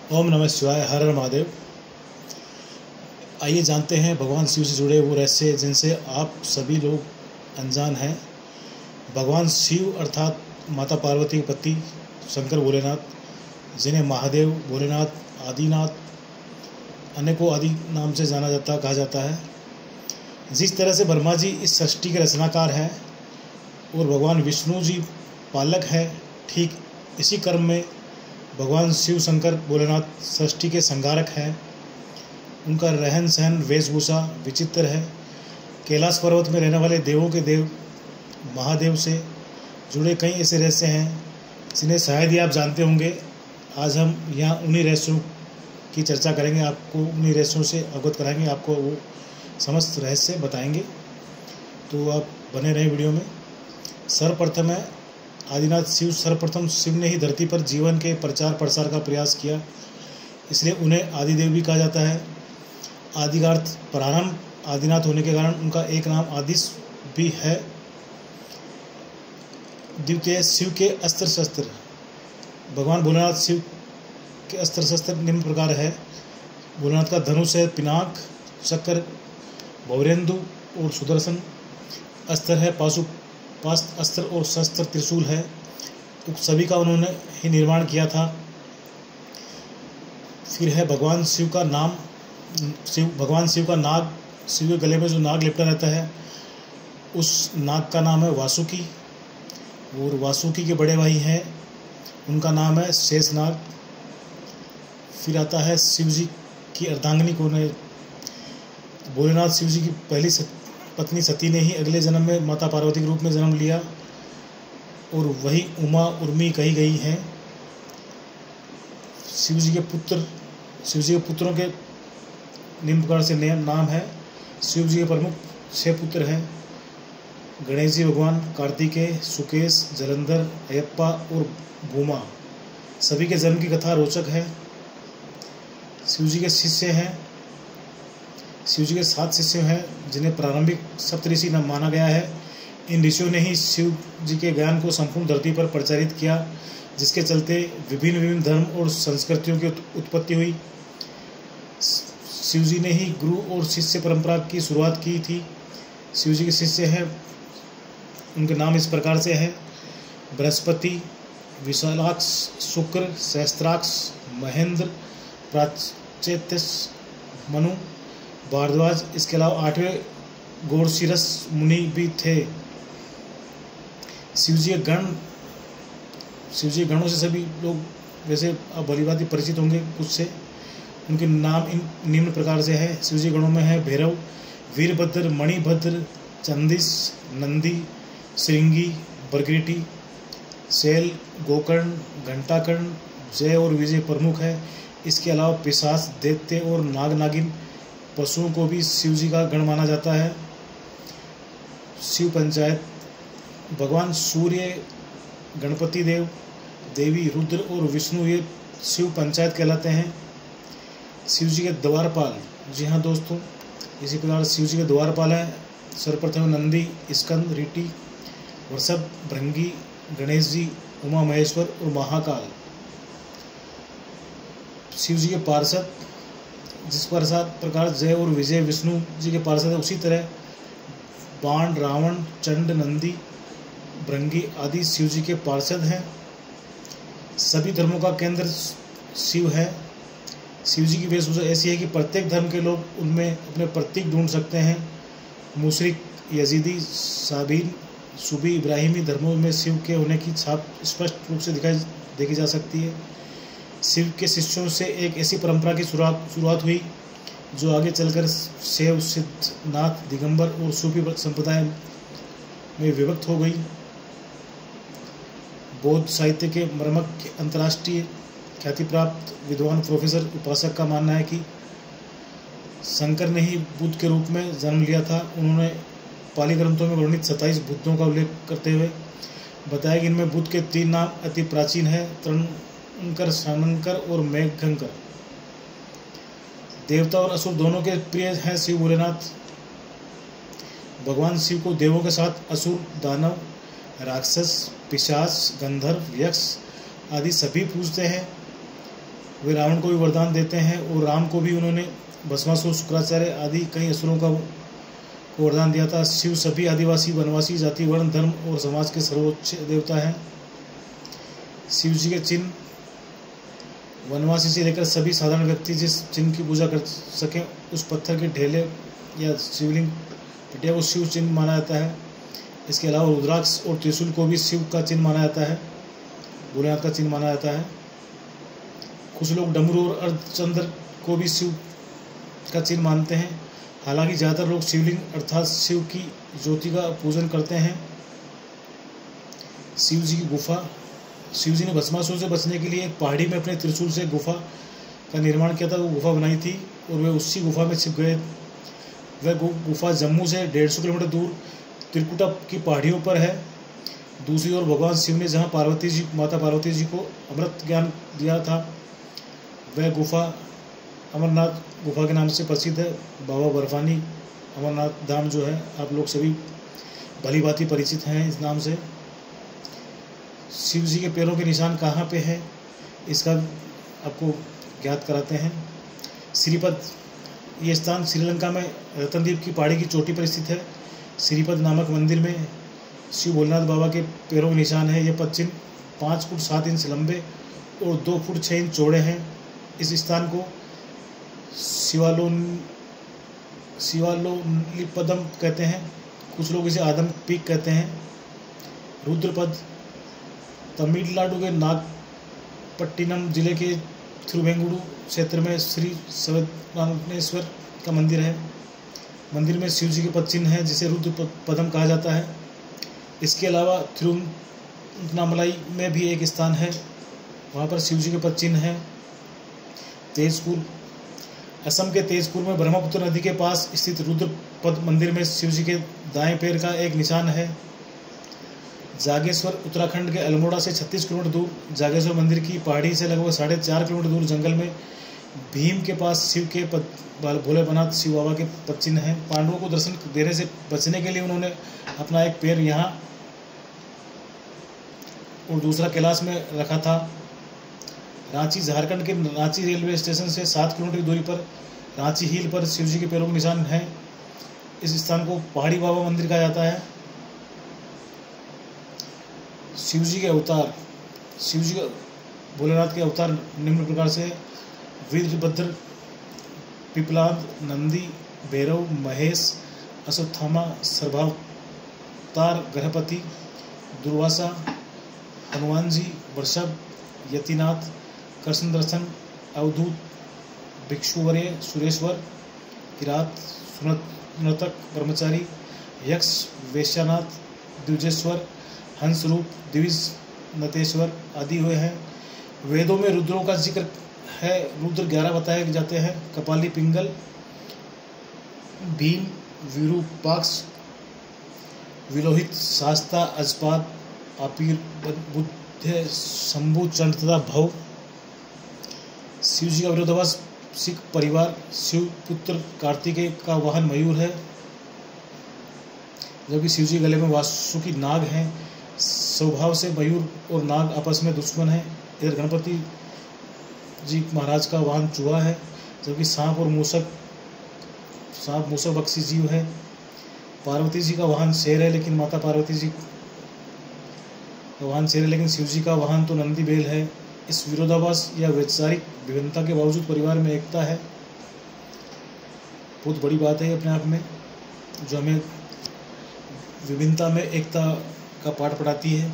ओम नमः शिवाय। हर हर महादेव। आइए जानते हैं भगवान शिव से जुड़े वो रहस्य जिनसे आप सभी लोग अनजान हैं। भगवान शिव अर्थात माता पार्वती के पति शंकर भोलेनाथ, जिन्हें महादेव, भोलेनाथ, आदिनाथ अनेकों आदि नाम से कहा जाता है। जिस तरह से ब्रह्मा जी इस सृष्टि के रचनाकार हैं और भगवान विष्णु जी पालक हैं, ठीक इसी क्रम में भगवान शिव शंकर भोलेनाथ सृष्टि के संहारक हैं। उनका रहन सहन, वेशभूषा विचित्र है। कैलाश पर्वत में रहने वाले देवों के देव महादेव से जुड़े कई ऐसे रहस्य हैं जिन्हें शायद ही आप जानते होंगे। आज हम यहाँ उन्हीं रहस्यों की चर्चा करेंगे, आपको उन्हीं रहस्यों से अवगत कराएंगे, आपको वो समस्त रहस्य बताएंगे। तो आप बने रहें वीडियो में। सर्वप्रथम है आदिनाथ शिव। सर्वप्रथम शिव ने ही धरती पर जीवन के प्रचार प्रसार का प्रयास किया, इसलिए उन्हें आदिदेव भी कहा जाता है। आदि का अर्थ प्रारंभ, आदिनाथ होने के कारण उनका एक नाम आदिश भी है। द्वितीय, शिव के अस्त्र शस्त्र। भगवान भोलेनाथ शिव के अस्त्र शस्त्र निम्न प्रकार है। भोलेनाथ का धनुष है, पिनाक, चक्र, भौरेंदु और सुदर्शन अस्त्र है, पाशुपास्त्र अस्त्र और शस्त्र त्रिशूल है। उक्त सभी का उन्होंने ही निर्माण किया था। फिर है भगवान शिव का नाम। भगवान शिव का नाग, शिव के गले में जो नाग लिपटा रहता है उस नाग का नाम है वासुकी, और वासुकी के बड़े भाई हैं, उनका नाम है शेषनाग। फिर आता है शिव जी की अर्धांगिनी कौन है। भोलेनाथ शिव जी की पहली पत्नी सती ने ही अगले जन्म में माता पार्वती के रूप में जन्म लिया और वही उमा उर्मी कही गई हैं। शिव जी के पुत्रों के निम्न प्रकार से नाम है। शिव जी के प्रमुख 6 पुत्र हैं। गणेश जी भगवान, कार्तिकेय, सुकेश, जलंधर, अयप्पा और भूमा। सभी के जन्म की कथा रोचक है। शिव जी के शिष्य हैं। शिव जी के 7 शिष्य हैं जिन्हें प्रारंभिक सप्तऋषि माना गया है। इन ऋषियों ने ही शिव जी के ज्ञान को संपूर्ण धरती पर प्रचारित किया, जिसके चलते विभिन्न धर्म और संस्कृतियों की उत्पत्ति हुई। शिव जी ने ही गुरु और शिष्य परंपरा की शुरुआत की थी। शिव जी के शिष्य हैं, उनके नाम इस प्रकार से हैं: बृहस्पति, विशालाक्ष, शुक्र, सहस्त्राक्ष, महेंद्र, प्राचेतस, मनु, भारद्वाज। इसके अलावा 8वें गौरशिरस मुनि भी थे। शिव जी के गणों से सभी लोग वैसे अब भलीभांति परिचित होंगे कुछ से। उनके नाम इन निम्न प्रकार से है। शिव जी गणों में है भैरव, वीरभद्र, मणिभद्र, चंदिस, नंदी, श्रृंगी, बरगिटी, शैल, गोकर्ण, घंटाकर्ण, जय और विजय प्रमुख है। इसके अलावा पिशाच, दैत्य और नाग नागिन पशुओं को भी शिव जी का गण माना जाता है। शिव पंचायत। भगवान सूर्य, गणपति देव, देवी रुद्र और विष्णु ये शिव पंचायत कहलाते हैं। शिव जी के द्वारपाल। जी हाँ दोस्तों, इसी प्रकार शिव जी के द्वारपाल हैं। सर्वप्रथम नंदी, स्कंद, रीटी, वृषभ, भृंगी, गणेश जी, उमा महेश्वर और महाकाल। शिव जी के पार्षद। जिस प्रकार जय और विजय विष्णु जी के पार्षद है, उसी तरह बाण, रावण, चंड, नंदी, भृंगी आदि शिव जी के पार्षद हैं। सभी धर्मों का केंद्र शिव है। शिव जी की वेशभूषा ऐसी है कि प्रत्येक धर्म के लोग उनमें अपने प्रतीक ढूंढ सकते हैं। मुशरिक, यजीदी, साबीन, सूबी, इब्राहिमी धर्मों में शिव के होने की छाप स्पष्ट रूप से देखी जा सकती है। शिव के शिष्यों से एक ऐसी परंपरा की शुरुआत हुई जो आगे चलकर शैव, सिद्ध, नाथ, दिगंबर और सूफी संप्रदाय में विभक्त हो गई। बौद्ध साहित्य के मर्मज्ञ, अंतर्राष्ट्रीय ख्याति प्राप्त विद्वान प्रोफेसर उपासक का मानना है कि शंकर ने ही बुद्ध के रूप में जन्म लिया था। उन्होंने पाली ग्रंथों में वर्णित 27 बुद्धों का उल्लेख करते हुए बताया कि इनमें बुद्ध के 3 नाम अति प्राचीन है: तरणकर, शानंकर और मेघंकर। देवता और असुर दोनों के प्रिय हैं शिव भोलेनाथ। भगवान शिव को देवों के साथ असुर, दानव, राक्षस, पिशाच, गंधर्व, यक्ष आदि सभी पूजते हैं। वे रावण को भी वरदान देते हैं और राम को भी उन्होंने भस्मासुर, शुक्राचार्य आदि कई असुरों को वरदान दिया था। शिव सभी आदिवासी, वनवासी, जाति, वर्ण, धर्म और समाज के सर्वोच्च देवता हैं। शिव जी के चिन्ह वनवासी से लेकर सभी साधारण व्यक्ति जिस चिन्ह की पूजा कर सकें उस पत्थर के ढेले या शिवलिंग पटिया को शिव चिन्ह माना जाता है। इसके अलावा रुद्राक्ष और त्रिशूल को भी शिव का चिन्ह माना जाता है, भोलेनाथ का चिन्ह माना जाता है। कुछ लोग डमरू और अर्धचंद्र को भी शिव का चिन्ह मानते हैं। हालांकि ज़्यादातर लोग शिवलिंग अर्थात शिव की ज्योति का पूजन करते हैं। शिव जी की गुफा। शिव जी ने भस्मासुर से बचने के लिए एक पहाड़ी में अपने त्रिशूल से गुफा का निर्माण किया था। वो गुफा बनाई थी और वे उसी गुफा में छिप गए। वह गुफा जम्मू से 150 किलोमीटर दूर त्रिकुटा की पहाड़ियों पर है। दूसरी ओर भगवान शिव ने जहाँ माता पार्वती जी को अमृत ज्ञान दिया था, वह गुफा अमरनाथ गुफा के नाम से प्रसिद्ध है। बाबा बर्फानी अमरनाथ धाम जो है, आप लोग सभी भली भांति परिचित हैं इस नाम से। शिव जी के पैरों के निशान कहाँ पे है, इसका आपको ज्ञात कराते हैं। श्रीपद, ये स्थान श्रीलंका में रतनदीप की पहाड़ी की चोटी पर स्थित है। श्रीपद नामक मंदिर में शिव भोलेनाथ बाबा के पैरों के निशान है। ये पद चिन्ह 5 फुट 7 इंच लंबे और 2 फुट 6 इंच चौड़े हैं। इस स्थान को शिवालोलिपदम कहते हैं। कुछ लोग इसे आदम पीक कहते हैं। रुद्रपद तमिलनाडु के नागपट्टिनम जिले के थिरुवेंगुडू क्षेत्र में श्री सवनानेश्वर का मंदिर है। मंदिर में शिव जी के पद चिन्ह है जिसे रुद्र पदम कहा जाता है। इसके अलावा तिरुवन्नामलाई में भी एक स्थान है, वहाँ पर शिव जी के पद चिन्ह है। तेजपुर, असम के तेजपुर में ब्रह्मपुत्र नदी के पास स्थित रुद्र पद मंदिर में शिव जी के दाएं पैर का एक निशान है। जागेश्वर, उत्तराखंड के अल्मोड़ा से 36 किलोमीटर दूर जागेश्वर मंदिर की पहाड़ी से लगभग 4.5 किलोमीटर दूर जंगल में भीम के पास शिव के भोलेनाथ शिव बाबा के पद चिन्ह हैं। पांडवों को दर्शन देने से बचने के लिए उन्होंने अपना एक पैर यहाँ और दूसरा कैलाश में रखा था। रांची, झारखंड के रांची रेलवे स्टेशन से 7 किलोमीटर की दूरी पर रांची हिल पर शिव जी के पैरों के निशान हैं। इस स्थान को पहाड़ी बाबा मंदिर कहा जाता है। शिव जी के अवतार। शिव जी का भोलेनाथ के अवतार निम्न प्रकार से: वीरभद्र, पिपलाद, नंदी, भैरव, महेश, अश्वत्थामा, सर्वावतार, गृहपति, दुर्वासा, हनुमान जी, वृषभ, यतिनाथ, कृष्ण दर्शन, अवधूत, भिक्षुवर्य, सुरेश्वर, किरात, सुनतक, ब्रह्मचारी, यक्ष, वैश्यनाथ, द्विजेश्वर, हंस रूप, द्विज, नतेश्वर आदि हुए हैं। वेदों में रुद्रों का जिक्र है। रुद्र 11 बताए जाते हैं: कपाली, पिंगल, भीम, विरूपाक्ष, विलोहित, शास्ता, अजपाद, आपिर, बुद्ध, शंभु, चंड तथा भव। शिव जी का विरोधाभास सिख परिवार। शिव पुत्र कार्तिकेय का वाहन मयूर है, जबकि शिव जी गले में वासुकी नाग हैं। स्वभाव से मयूर और नाग आपस में दुश्मन हैं। इधर गणपति जी महाराज का वाहन चूहा है, जबकि सांप मूसक बख्शी जीव है। पार्वती जी का वाहन शेर है, लेकिन माता पार्वती जी का वाहन शेर है, लेकिन शिव जी का वाहन तो नंदी बैल है। इस विरोधाभास या वैचारिक विभिन्नता के बावजूद परिवार में एकता है। बहुत बड़ी बात है अपने आप में, जो हमें विभिन्नता में एकता का पाठ पढ़ाती है।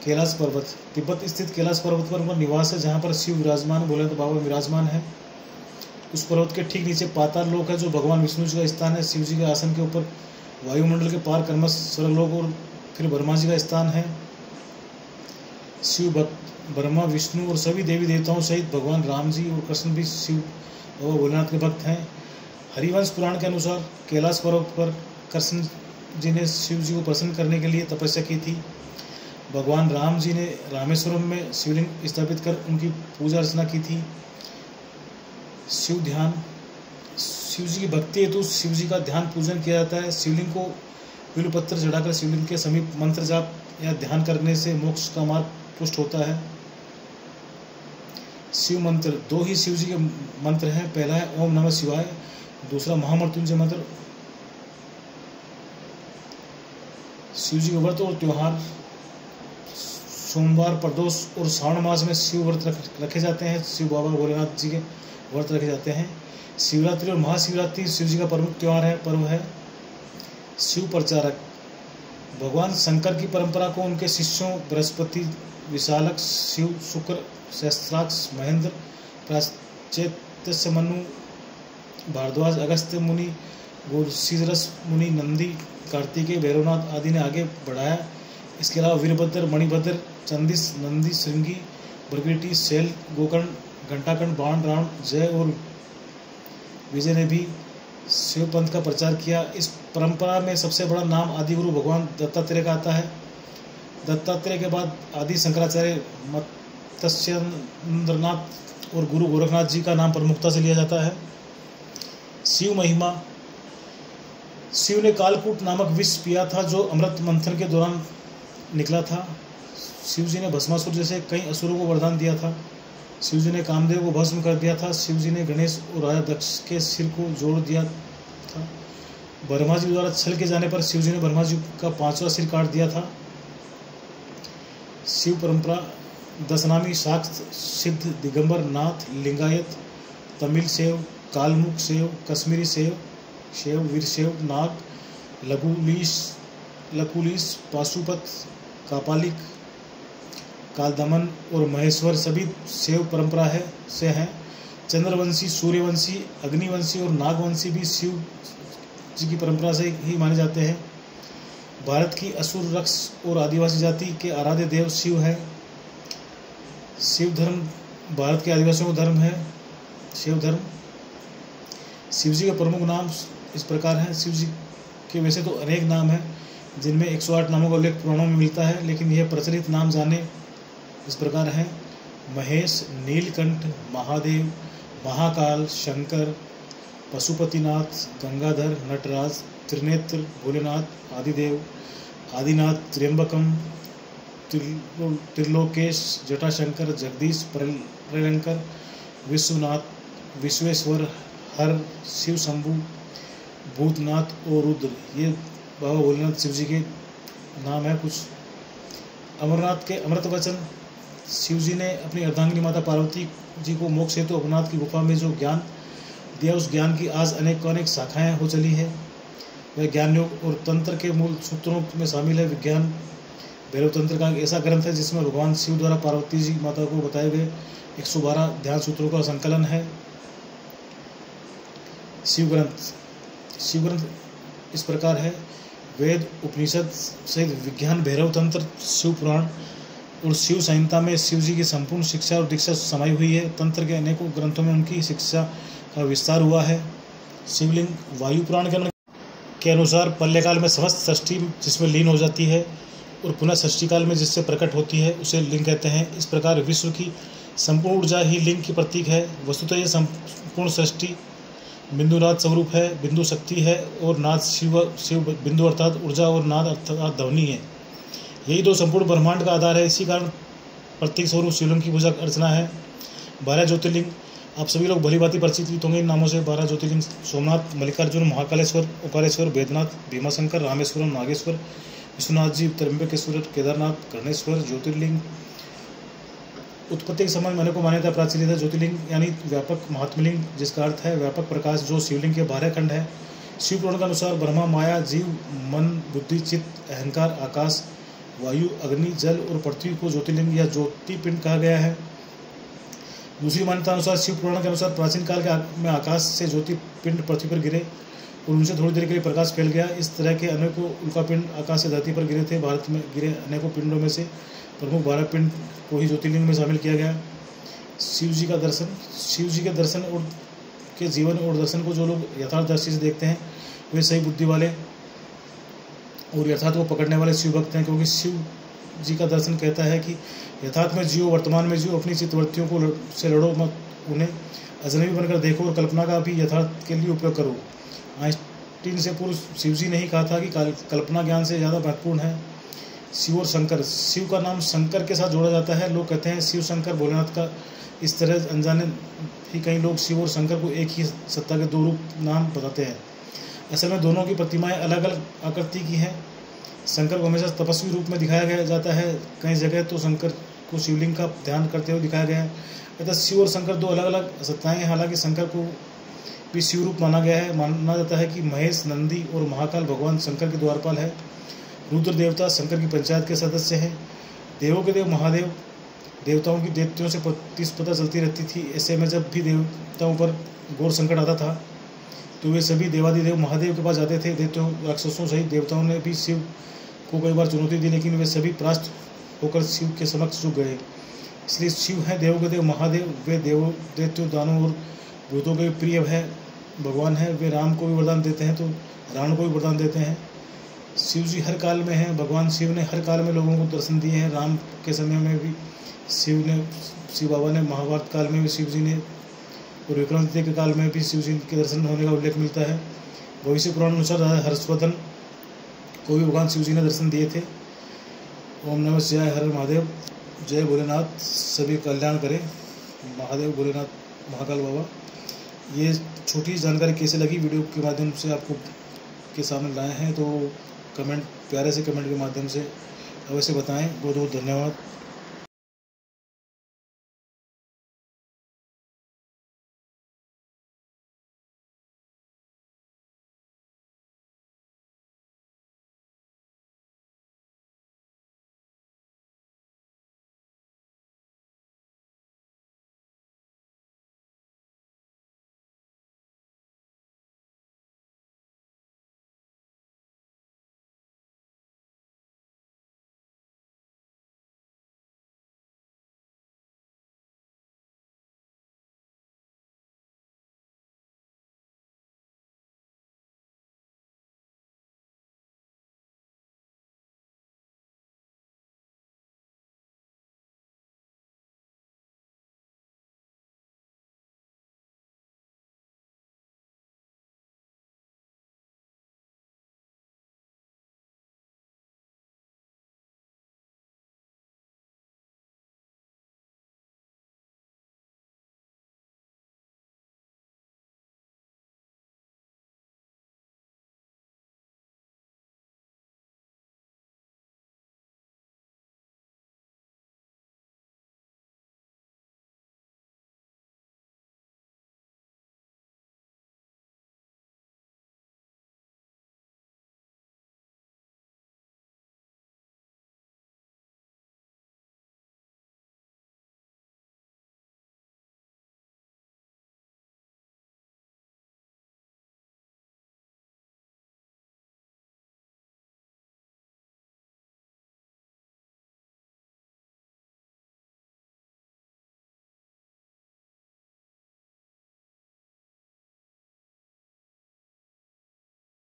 कैलाश पर्वत। तिब्बत स्थित कैलाश पर्वत पर उनका निवास है, जहाँ पर शिव विराजमान, भोलेनाथ बाबा विराजमान है। उस पर्वत के ठीक नीचे पाताल लोक है, जो भगवान विष्णु जी का स्थान है। शिव जी के आसन के ऊपर वायुमंडल के पार कर्मश स्वर्गलोक और फिर ब्रह्मा जी का स्थान है। शिव भक्त ब्रह्मा, विष्णु और सभी देवी देवताओं सहित भगवान राम जी और कृष्ण भी शिव बाबा भोलेनाथ के भक्त हैं। हरिवंश पुराण के अनुसार कैलाश पर्वत पर कृष्ण जी ने शिव जी को प्रसन्न करने के लिए तपस्या की थी। भगवान राम जी ने रामेश्वरम में शिवलिंग स्थापित कर उनकी पूजा अर्चना की थी। शिव ध्यान। शिव जी की भक्ति हेतु शिव जी का ध्यान पूजन किया जाता है। शिवलिंग को बिल्वपत्र चढ़ाकर शिवलिंग के समीप मंत्र जाप या ध्यान करने से मोक्ष का मार्ग पुष्ट होता है। शिव मंत्र, दो ही शिव जी के मंत्र हैं। पहला है ओम नमः शिवाय, दूसरा महामृत्युंजय मंत्र। शिव जी के व्रत और त्योहार, सोमवार, प्रदोष और श्रावण मास में शिव व्रत रखे जाते हैं। शिव बाबा भोलेनाथ जी के व्रत रखे जाते हैं। शिवरात्रि और महाशिवरात्रि शिव जी का प्रमुख त्योहार है, पर्व है। शिव प्रचारक, भगवान शंकर की परंपरा को उनके शिष्यों बृहस्पति, विशालक, शिव, शुक्र, सहस्त्राक्ष, महेंद्र, प्राचेत्य मनु, भारद्वाज, अगस्त्य मुनि, गोसीरस मुनि, नंदी, कार्तिकेय, भैरवनाथ आदि ने आगे बढ़ाया। इसके अलावा वीरभद्र, मणिभद्र, चंदिस, नंदी, श्रृंगी, भृगुटी, शैल, गोकर्ण, घंटाकर्ण, बाण, रावण, जय और विजय ने भी शिव पंथ का प्रचार किया। इस परंपरा में सबसे बड़ा नाम आदिगुरु भगवान दत्तात्रेय का आता है। दत्तात्रेय के बाद आदि शंकराचार्य, मत्स्येंद्रनाथ और गुरु गोरखनाथ जी का नाम प्रमुखता से लिया जाता है। शिव महिमा, शिव ने कालकूट नामक विष पिया था जो अमृत मंथन के दौरान निकला था। शिव जी ने भस्मासुर जैसे कई असुरों को वरदान दिया था। शिव जी ने कामदेव को भस्म कर दिया था। शिव जी ने गणेश और राजा दक्ष के सिर को जोड़ दिया था। ब्रह्मा जी द्वारा छल के जाने पर शिव जी ने ब्रह्मा जी का 5वां सिर काट दिया था। शिव परंपरा, दशनामी, शाक्त, सिद्ध, दिगंबर, नाथ, लिंगायत, तमिल सेव, कालमुख सेव, कश्मीरी सेव, शेव, वीरशैव, नाग, लकुलीस, पाशुपत, कापालिक, कालदमन और महेश्वर सभी शैव परंपरा से हैं। चंद्रवंशी, सूर्यवंशी, अग्निवंशी और नागवंशी भी शिव जी की परंपरा से ही माने जाते हैं। भारत की असुर, राक्षस और आदिवासी जाति के आराध्य देव शिव है। शिव धर्म भारत के आदिवासियों का धर्म है, शिव धर्म। शिव जी के प्रमुख नाम इस प्रकार हैं। शिव जी के वैसे तो अनेक नाम हैं, जिनमें 108 नामों का उल्लेख पुराणों में मिलता है, लेकिन यह प्रचलित नाम जाने इस प्रकार हैं: महेश, नीलकंठ, महादेव, महाकाल, शंकर, पशुपतिनाथ, गंगाधर, नटराज, त्रिनेत्र, भोलेनाथ, आदिदेव, आदिनाथ, त्र्यंबकम, त्रिलोकेश, जटाशंकर, जगदीश, प्रलयंकर, विश्वनाथ, विश्वेश्वर, हर, शिव शंभु, भूतनाथ और रुद्र। ये बाबा भोलेनाथ शिव जी के नाम है कुछ। अमरनाथ के अमृत वचन, शिव जी ने अपनी अर्धांगिनी माता पार्वती जी को मोक्ष हेतु अमरनाथ की गुफा में जो ज्ञान दिया, उस ज्ञान की आज अनेक शाखाएं हो चली है। वह ज्ञान योग और तंत्र के मूल सूत्रों में शामिल है। विज्ञान भैरव तंत्र का एक ऐसा ग्रंथ है जिसमें भगवान शिव द्वारा पार्वती जी माता को बताए गए 112 ध्यान सूत्रों का संकलन है। शिव ग्रंथ इस प्रकार है: वेद, उपनिषद सहित विज्ञान, भैरव तंत्र, शिव पुराण और शिव संहिता में शिव जी की संपूर्ण शिक्षा और दीक्षा समाई हुई है। तंत्र के अनेकों ग्रंथों में उनकी शिक्षा का विस्तार हुआ है। शिवलिंग, वायु पुराण के अनुसार प्रलयकाल में समस्त सृष्टि जिसमें लीन हो जाती है और पुनः सृष्टि काल में जिससे प्रकट होती है, उसे लिंग कहते हैं। इस प्रकार विश्व की संपूर्ण ऊर्जा ही लिंग की प्रतीक है। वस्तुतः यह संपूर्ण सृष्टि बिंदुनाथ स्वरूप है। बिंदु शक्ति है और नाद शिव बिंदु अर्थात ऊर्जा और नाद अर्थात ध्वनि है। यही दो संपूर्ण ब्रह्मांड का आधार है। इसी कारण प्रतीक स्वरूप शिवलिंग की पूजा अर्चना है। 12 ज्योतिर्लिंग आप सभी लोग भली भांति परिचित होंगे इन नामों से। 12 ज्योतिर्लिंग: सोमनाथ, मल्लिकार्जुन, महाकालेश्वर, ओंकारेश्वर, बैद्यनाथ, भीमाशंकर, रामेश्वरम, नागेश्वर, विश्वनाथ जी, त्र्यंबकेश्वर, केदारनाथ, कर्णेश्वर। ज्योतिर्लिंग उत्पत्ति के समय में अनेकों मान्यता प्रचलित है। ज्योतिर्लिंग यानी व्यापक महात्मलिंग, जिसका अर्थ है व्यापक प्रकाश, जो शिवलिंग के 12 खंड है। शिव पुराण के अनुसार ब्रह्मा, माया, जीव, मन, बुद्धि, चित्त, अहंकार, आकाश, वायु, अग्नि, जल और पृथ्वी को ज्योतिर्लिंग या ज्योतिपिंड कहा गया है। दूसरी मान्यता अनुसार शिव पुराण के अनुसार प्राचीन काल में आकाश से ज्योतिपिंड पृथ्वी पर गिरे और उनसे थोड़ी देर के लिए प्रकाश फैल गया। इस तरह के अनेकों उल्कापिंड आकाश से धरती पर गिरे थे। भारत में गिरे अनेकों पिंडों में से प्रमुख 12 पिंड को ही ज्योतिर्लिंग में शामिल किया गया। शिव जी के दर्शन और के जीवन और दर्शन को जो लोग यथार्थ दृष्टि से देखते हैं, वे सही बुद्धि वाले और यथार्थ को पकड़ने वाले शिव भक्त हैं। क्योंकि शिव जी का दर्शन कहता है कि यथार्थ में जियो, वर्तमान में जियो, अपनी चित्तवृत्तियों को से लड़ो मत, उन्हें अजनबी बनकर देखो और कल्पना का भी यथार्थ के लिए उपयोग करो। आइंस्टीन से पूर्व शिव जी ने ही कहा था कि कल्पना ज्ञान से ज़्यादा महत्वपूर्ण है। शिव और शंकर, शिव का नाम शंकर के साथ जोड़ा जाता है। लोग कहते हैं शिव शंकर भोलेनाथ का। इस तरह अनजाने ही कई लोग शिव और शंकर को एक ही सत्ता के दो रूप नाम बताते हैं। असल में दोनों की प्रतिमाएं अलग अलग आकृति की हैं। शंकर को हमेशा तपस्वी रूप में दिखाया गया जाता है, कई जगह तो शंकर को शिवलिंग का ध्यान करते हुए दिखाया गया है। अतः शिव और शंकर दो अलग अलग सत्ताएं हैं। हालांकि शंकर को भी शिव रूप माना गया है। माना जाता है कि महेश, नंदी और महाकाल भगवान शंकर के द्वारपाल है। रुद्र देवता शंकर की पंचायत के सदस्य हैं। देवों के देव महादेव, देवताओं की दैत्यों से प्रतिस्पर्धा चलती रहती थी। ऐसे में जब भी देवताओं पर घोर संकट आता था तो वे सभी देवादिदेव महादेव के पास जाते थे। दैत्यों, राक्षसों सहित देवताओं ने भी शिव को कई बार चुनौती दी, लेकिन वे सभी परास्त होकर शिव के समक्ष झुक गए। इसलिए शिव हैं देवों के देव महादेव। वे दैत्यों, दानों और भूतों के प्रिय है भगवान है। वे राम को भी वरदान देते हैं तो रावण को भी वरदान देते हैं। शिव जी हर काल में हैं। भगवान शिव ने हर काल में लोगों को दर्शन दिए हैं। राम के समय में भी शिव बाबा ने, महाभारत काल में भी शिव जी ने, और विक्रमादित्य के काल में भी शिव जी के दर्शन होने का उल्लेख मिलता है। भविष्य पुराण अनुसार हर्षवर्धन को भी भगवान शिव जी ने दर्शन दिए थे। ओम नमः शिवाय, हर महादेव, जय भोलेनाथ, सभी कल्याण करें। महादेव, भोलेनाथ, महाकाल बाबा। ये छोटी जानकारी कैसे लगी वीडियो के माध्यम से आपको के सामने लाए हैं, तो कमेंट, प्यारे से कमेंट के माध्यम से अवश्य बताएं। बहुत बहुत धन्यवाद।